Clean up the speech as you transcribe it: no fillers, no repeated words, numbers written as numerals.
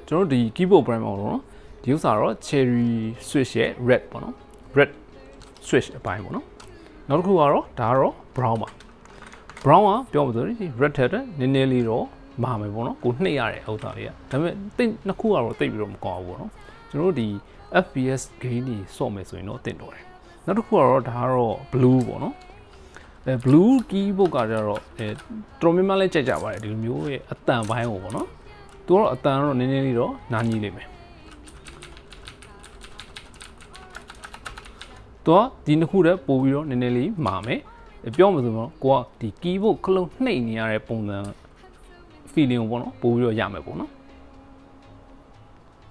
ကျွန်တော်ဒီ keyboard brand ပေါ့နော်ဒီဥစ္စာတော့ cherry switch ရဲ့ red ပေါ့နော် red switch အပိုင်းပေါ့နော်နောက်တစ်ခုကတော့ဒါကတော့ brown ပါ brown ကပြောမှဆိုရင် red ထက်နည်းနည်းလေးတော့မာမယ်ပေါ့နော်ကိုနှိပ်ရတဲ့ဥစ္စာလေးကဒါပေမဲ့တိတ်နှစ်ခုကတော့တိတ်ပြီးတော့မကောင်းဘူးပေါ့နော်ကျွန်တော်တို့ဒီ FPS gain တွေစော့မယ်ဆိုရင်တော့တင်တော်တယ်နောက်တစ်ခုကတော့ဒါကတော့ blue ပေါ့နော်blue keyboard ကကြတော့တော်တော်များများလဲကြိုက်ကြပါတယ်ဒီလိုမျိုးရဲ့အတန်ပိုင်းကိုပေါ့နော်သူကတော့အတန်တော့နည်းနည်းလေးတော့နားကြီးလိမ့်မယ်သူကဒီနှစ်ခုတည်းပို့ပြီးတော့နည်းနည်းလေးမာမယ်ပြောမှဆိုတော့ကိုကဒီ keyboard ခလုံးနှိပ်နေရတဲ့ပုံစံ feeling ကိုပေါ့နော်ပို့ပြီးတော့ရမယ်ပေါ့နော်